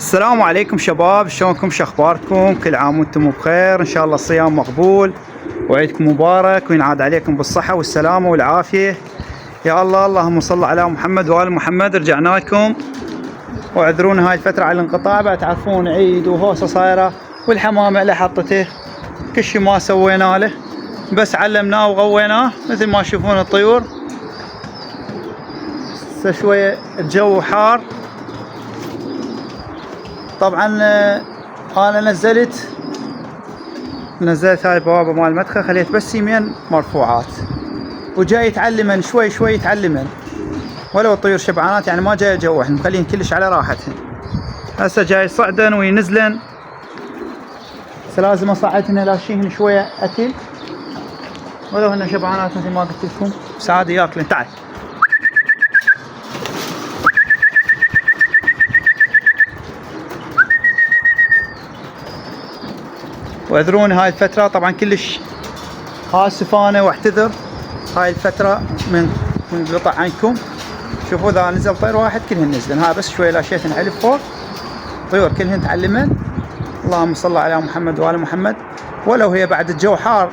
السلام عليكم شباب، شلونكم؟ شخباركم؟ كل عام وانتم بخير، ان شاء الله الصيام مقبول وعيدكم مبارك وينعاد عليكم بالصحة والسلامة والعافية يا الله. اللهم صل على محمد وآل محمد. رجعنا لكم واعذرونا هاي الفترة على الانقطاع، بعد تعرفون عيد وهوسة صايرة والحمام على حطته، كل شي ما سوينا له بس علمناه وغويناه مثل ما تشوفون الطيور. هسه شوية الجو حار طبعا. انا نزلت هاي البوابة مال المدخل، خليت بس يمين مرفوعات وجاي يتعلمن شوي شوي يتعلمن، ولو الطيور شبعانات يعني ما جاي اجوعهن، مخلين كلش على راحتهن. هسه جاي صعدن وينزلن، بس لازم اصعدهن لاشيهن شوية اكل ولو هن شبعانات مثل ما قلت لكم، بس عادي ياكلن. تعال واعذروني هاي الفترة طبعا كلش اسف انا واعتذر هاي الفترة من قطع عنكم. شوفوا اذا نزل طير واحد كلهن نزلن، ها بس شوي لاشيتن علف فوق طيور كلهن تعلمن. اللهم صل على محمد وآل محمد. ولو هي بعد الجو حار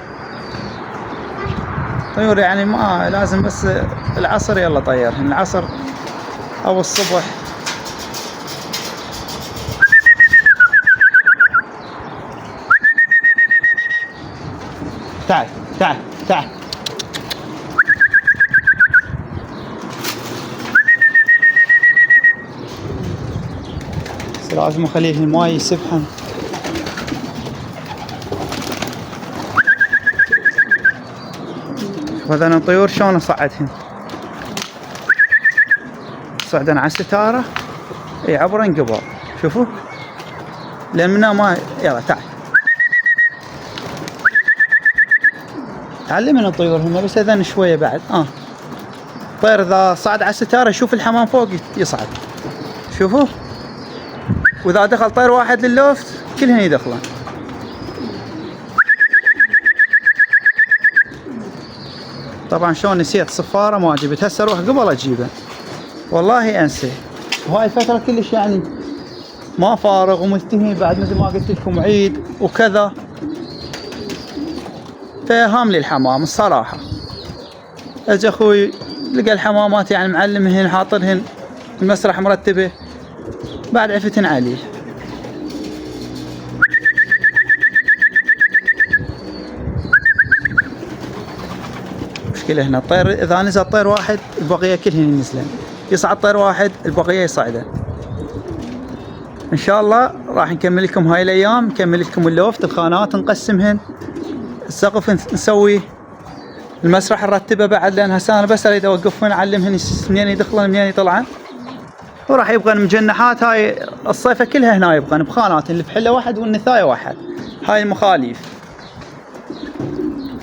طيور يعني ما لازم، بس العصر يلا طيرهن، العصر او الصبح. تعال تعال تعال. بس لازم اخليه الماي يسبحن. شوف هذول الطيور شلون اصعدهن، صعدن على الستارة يعبرن قبل. شوفوا لان منا ما يلا تعال تعلمن الطيور هنا، بس اذن شويه بعد. طير اذا صعد على الستاره يشوف الحمام فوق يصعد، شوفوا. واذا دخل طير واحد لللوفت كلهن يدخلن. طبعا شلون نسيت صفاره ما جبت، هسه اروح قبل اجيبه والله انسى. وهاي الفتره كلش يعني ما فارغ وملتهي بعد مثل ما قلت لكم عيد وكذا، فهام لي الحمام الصراحة. اجى اخوي لقى الحمامات يعني معلمهن حاطرهن المسرح مرتبة، بعد عفتن عليه. مشكلة هنا الطير اذا نزل طير واحد البقية كلهن ينزلن، يصعد طير واحد البقية يصعدن. ان شاء الله راح نكمل لكم هاي الايام، نكمل لكم اللوفت، الخانات نقسمهن، السقف نسوي، المسرح نرتبه بعد، لان هسه انا بس اريد اوقفهن اعلمهن منين يدخلن منين يطلعن. وراح يبغن مجنحات هاي الصيفه كلها هنا يبغن بخانات، الفحله واحد والنثايه واحد، هاي المخاليف.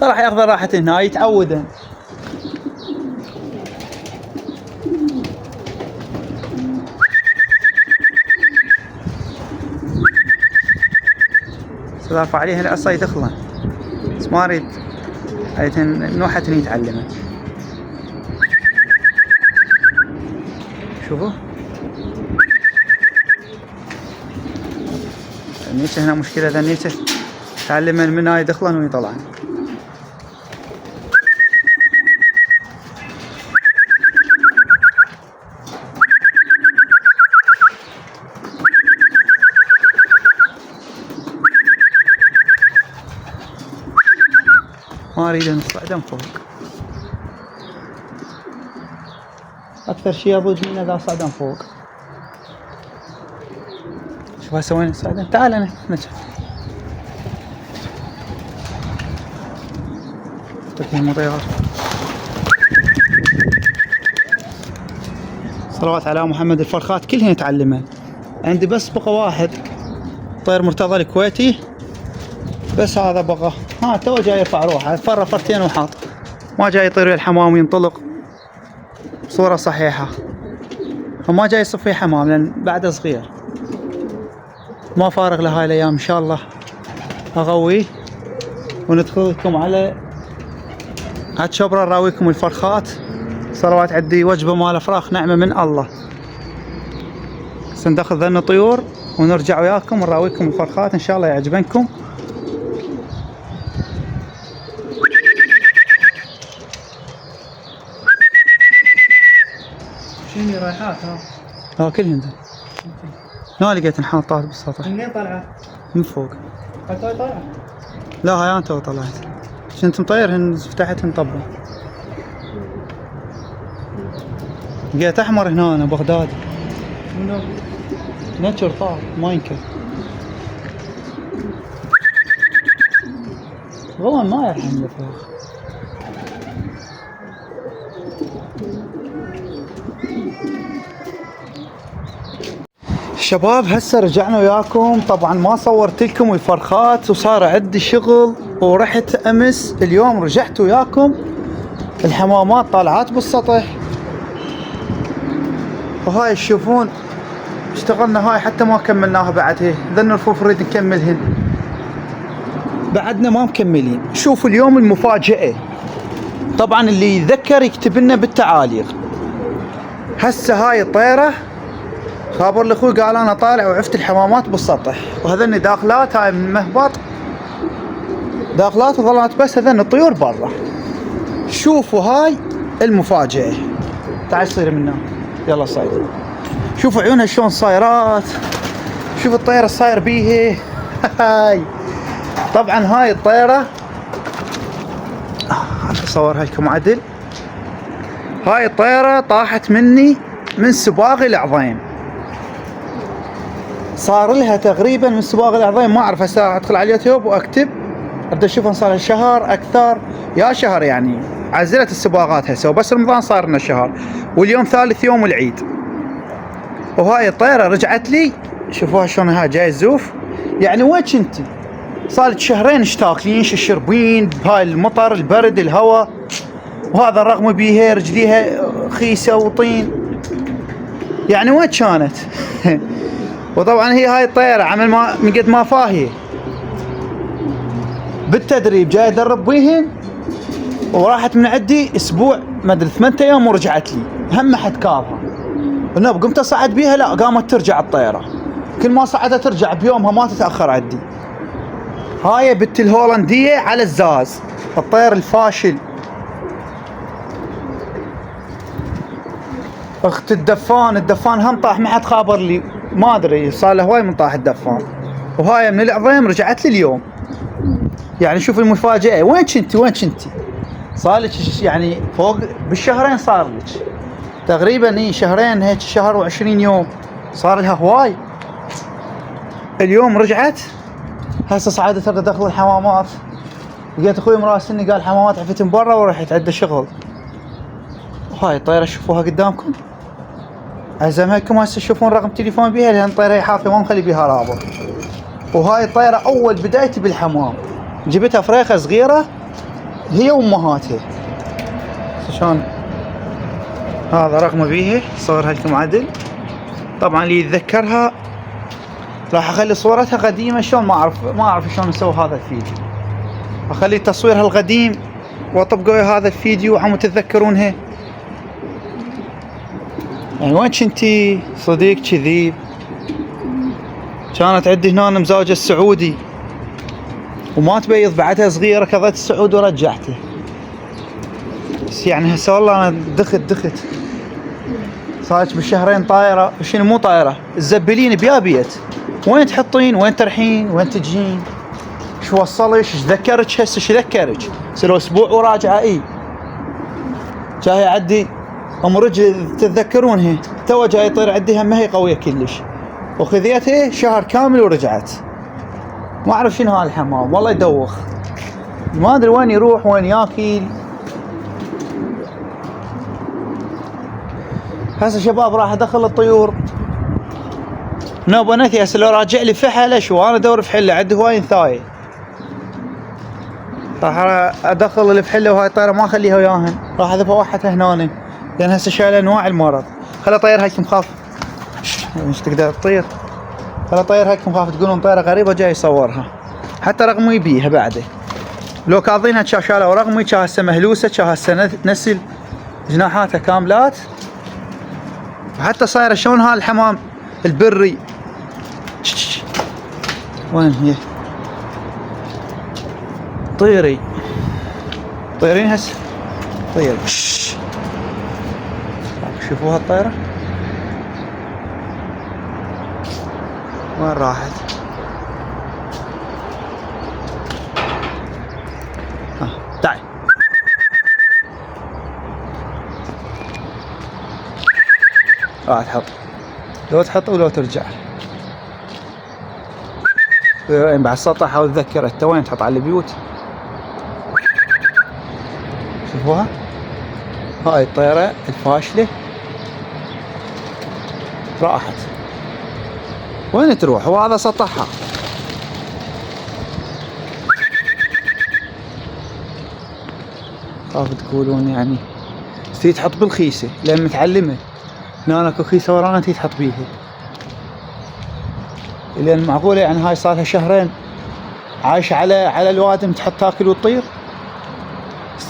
فراح ياخذ راحتهن هاي يتعودن. سالفه عليهن العصا يدخلن، بس ما اريد هايتن نوحتن يتعلمن. شوفوا النيشة هنا مشكلة، ذا النيشة تعلمن من هاي يدخلن ويطلعن. ما اريد نصعدن فوق، اكثر شي ابد من اذا صعدن فوق. شوف هسه وين صعدن، تعال انا نجح تركي المطيرات. صلوات على محمد. الفرخات كلهن يتعلمن، عندي بس بقى واحد طير مرتضى الكويتي بس، هذا بقى تو جاي يرفع روحه، فر فرتين وحاط، ما جاي يطير ويا الحمام وينطلق بصورة صحيحة، وما جاي يصفي حمام لان بعده صغير. ما فارغ لهاي الايام، ان شاء الله اغويه وندخل لكم على شبرا نراويكم الفرخات. صلوات عندي وجبة مال فراخ نعمة من الله. ندخل ذن الطيور ونرجع وياكم ونراويكم الفرخات ان شاء الله يعجبنكم. شنو رايحات ها؟ كلهن ذا. هنا لقيت انحاطات بالسطح. منين طلعت؟ من فوق. هاي طلعت؟ لا هاي انت طلعت. كنت مطيرهن فتحتهن طبه. لقيت احمر هنا أنا بغدادي. منو؟ نتشر طار ما ينكر. والله ما يرحم الفراخ. شباب هسه رجعنا وياكم. طبعا ما صورت لكم الفرخات وصار عندي شغل ورحت امس. اليوم رجعت وياكم. الحمامات طالعات بالسطح وهاي تشوفون اشتغلنا هاي حتى ما كملناها بعد. هي ذن الرفوف نريد نكملهن بعدنا ما مكملين. شوفوا اليوم المفاجأة. طبعا اللي يتذكر يكتب لنا بالتعاليق. هسه هاي الطيرة خابر لاخوي قال انا طالع وعفت الحمامات بالسطح وهذني داخلات. هاي من المهبط داخلات وظلت بس هذن الطيور برا. شوفوا هاي المفاجأة. تعال صير منا يلا صاير. شوفوا عيونها شلون صايرات. شوفوا الطيرة صاير بيها. هاي طبعا هاي الطيرة اصورها لكم عدل. هاي الطيرة طاحت مني من سباغ العظيم. صار لها تقريبا من سباغ العظيم ما اعرف. هسه ادخل على اليوتيوب واكتب ابدا اشوفها صار لها شهر اكثر يا شهر يعني. عزلت السباغات هسه وبس رمضان صار لنا شهر واليوم ثالث يوم العيد. وهاي الطيرة رجعت لي. شوفوها شلون هاي جاي الزوف. يعني وين كنتي؟ صارت شهرين ايش تاكلين ايش تشربين بهاي المطر البرد الهواء. وهذا الرغم بيها رجليها خيسة وطين. يعني وين كانت؟ وطبعا هي هاي الطيرة عمل ما من قد ما فاهية بالتدريب جاي ادرب بيهن وراحت من عندي اسبوع ما ادري 8 ايام ورجعت لي. هم ما حد كارها. النوب قمت اصعد بيها لا قامت ترجع الطيرة. كل ما صعدت ترجع بيومها ما تتأخر عندي. هاي بنت الهولندية على الزاز الطير الفاشل. اخت الدفان هم طاح ما حد خابر لي. ما ادري صار له هواي من طاح الدفان. وهاي من العظيم رجعت لي اليوم. يعني شوف المفاجأة. وين كنتي صار لك يعني فوق بالشهرين صار لك تقريبا. اي شهرين هيك شهر و20 يوم صار لها هواي. اليوم رجعت. هسه صعدت اريد ادخل الحمامات. لقيت اخوي مراسلني قال حمامات عفت من برا ورحت عنده شغل. وهاي الطيرة شوفوها قدامكم. اعزمكم هسه تشوفون رقم تليفون بيها لان الطيرة حافظة ما مخلي بيها رابط. وهاي الطيرة اول بدايتي بالحمام جبتها فريخة صغيرة هي وامهاتها. شلون هذا رقم بيها صورها لكم عدل. طبعا اللي يتذكرها راح اخلي صورتها قديمة. شلون ما اعرف شلون نسوي هذا الفيديو. اخلي تصويرها القديم واطبقوا هذا الفيديو عم تتذكرونها. يعني وين كنتي صديق كذيب. كانت عندي هنا مزوجة السعودي وما تبيض بعدها صغيرة كضيت السعود ورجعته. بس يعني هسه والله انا دخت صارت بالشهرين طايرة. شنو مو طايرة الزبلين بيابيت. وين تحطين وين ترحين وين تجين. شو وصلش ايش ذكرك هسه ايش ذكرك. صار اسبوع وراجعة. اي جاي عدي ام رجل تتذكرونها تو جاي يطير عندي هم هي قوية كلش. وخذيتها شهر كامل ورجعت. ما اعرف شنو هالحمام والله يدوخ. ما ادري وين يروح وين ياكل. هسه شباب راح ادخل الطيور. نوبة نثي هسه لو راجع لي فحله شو انا ادور فحله عندي هواي ثاي. راح ادخل الفحله وهاي الطيره ما اخليها وياهن. راح اذبح واحدة هنا لان هسه شايله انواع المرض. خلي طير هايكم خاف مش تقدر تطير. خلي طير هايكم خاف تقولون طيره غريبه جاي يصورها. حتى رقمي بيها بعده لو كاظينها شاله ورقمي كان هسه مهلوسه كان هسه نسل جناحاتها كاملات. وحتى صايره شلون هالحمام البري وين هي؟ طيري طيرين هسه طير. شوفوا هالطيرة وين راحت؟ تعال راح تحط، لو تحط ولو ترجع. وين بعد السطح؟ حاول تذكر انت وين تحط على البيوت. شوفوها هاي الطيرة الفاشلة راحت. وين تروح؟ وهذا سطحها. خاف تقولون يعني تي تحط بالخيسة لان متعلمة. هنا اكو خيسة ورانا تي تحط بيها، لان معقولة يعني هاي صار لها شهرين عايشة على الوادم تحط تاكل وتطير.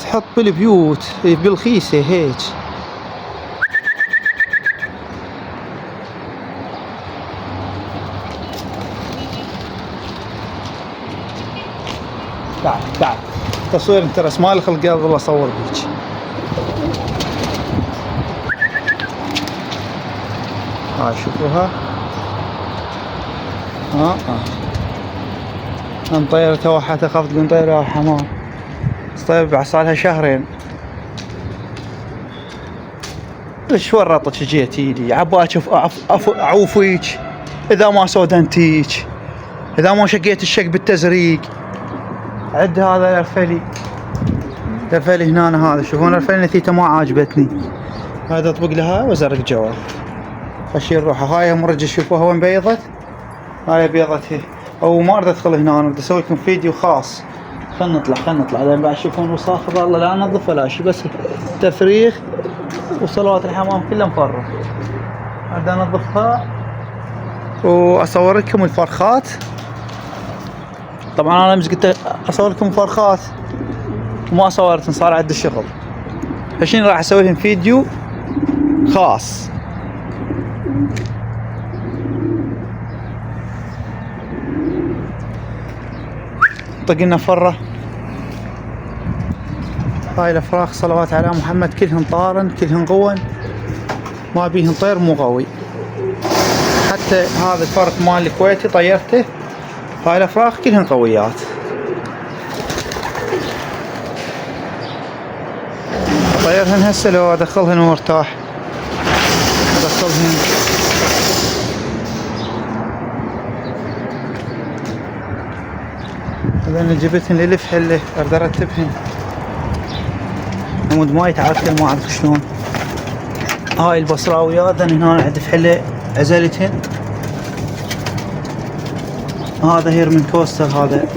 تحط بالبيوت بالخيسة هيك. تعال تصوير انت رس مالي خلق والله اصور بيك. هاي شوفوها انطير توحت. اخاف تقول طير يا حمام. طيب بعد صار لها شهرين. ايش ورطتك جيتي لي عباك اعوفيك اذا ما سودنتيك، اذا ما شقيت الشق بالتزريق. عد هذا الفلي هنا. هذا شوفون الفلي نتيته ما عاجبتني. هذا اطبق لها وازرق جوال. اشيل روحه. هاي مرجع شوفوها وين بيضت. هاي بيضت هي. او ما اريد ادخل هنا. انا بدي اسوي لكم فيديو خاص. خلنا نطلع لان بعد تشوفون وساخ. والله لا انظف ولا شيء، بس تفريغ وصلوات الحمام كلها مفرغ. اريد انظفها واصور لكم الفرخات. طبعا انا امس قلت اصور لكم فرخات وما صورت، صار عندي شغل. الحين راح اسوي لهم فيديو خاص. طقنا فرة. هاي الافراخ صلوات على محمد كلهن طارن كلهن قون، ما بيهن طير مو قوي. حتى هذا الفرق مال الكويتي طيرته. هاي الافراخ كلهن قويات. طيرهن هسه لو ادخلهن وارتاح ادخلهن. انا جبتهن للف حله اريد ارتبهن. عمود ماي تعرفين ما اعرف شلون. هاي البصراويات هنا عند فحله عزلتهن. هذا هيرمن كوستر. هذا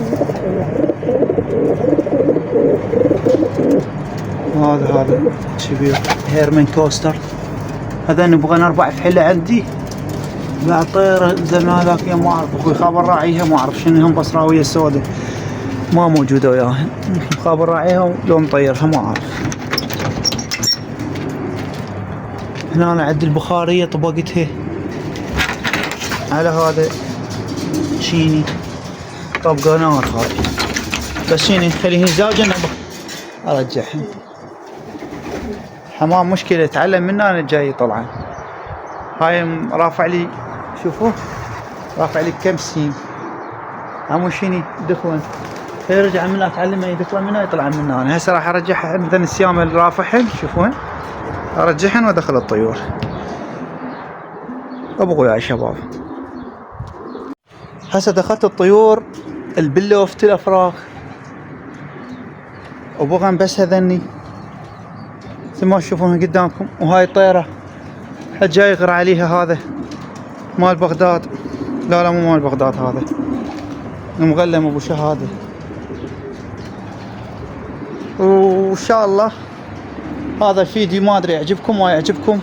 شبيه هيرمن كوستر. هذا نبغى نربع فحله عندي بعد طير زمان ذاك يوم ما اعرف. اخوي خابر راعيها ما اعرف شنو هم بصراويه السوداء ما موجوده وياهن. خابر راعيها لو مطيرها ما اعرف. هنا أنا عند البخاريه طبقتها على هذا شيني طبقه نار. هاي بس شيني نخليهن زاوجه ارجعهن. حمام مشكله يتعلم منه انا جاي طلعا. هاي رافع لي شوفوا رافع لي كم سيم. عمو شيني دخون يرجع منها اتعلم يدخل منها يطلع منها. انا هسه راح ارجعها مثلا السيام اللي رافعهن شوفون ارجعهن وادخل الطيور. ابغوا يا شباب. هسه دخلت الطيور البلوفت الافراخ وبغن بس هذني مثل ما تشوفونها قدامكم. وهاي الطيرة حد جاي يغر عليها. هذا مال بغداد. لا مو مال بغداد، هذا المغلم ابو شهادة. وان شاء الله هذا الفيديو ما ادري يعجبكم ما يعجبكم.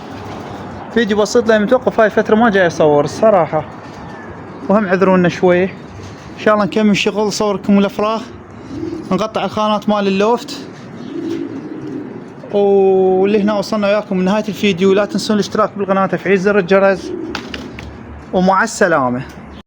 فيديو بسيط لان متوقف هاي الفترة ما جاي اصور الصراحة، وهم عذرونا شوي. ان شاء الله نكمل شغل صور لكم الافراخ. نقطع الخانات مال اللوفت. واللي هنا وصلنا وياكم من نهاية الفيديو. لا تنسون الاشتراك بالقناة وتفعيل زر الجرس. ومع السلامة.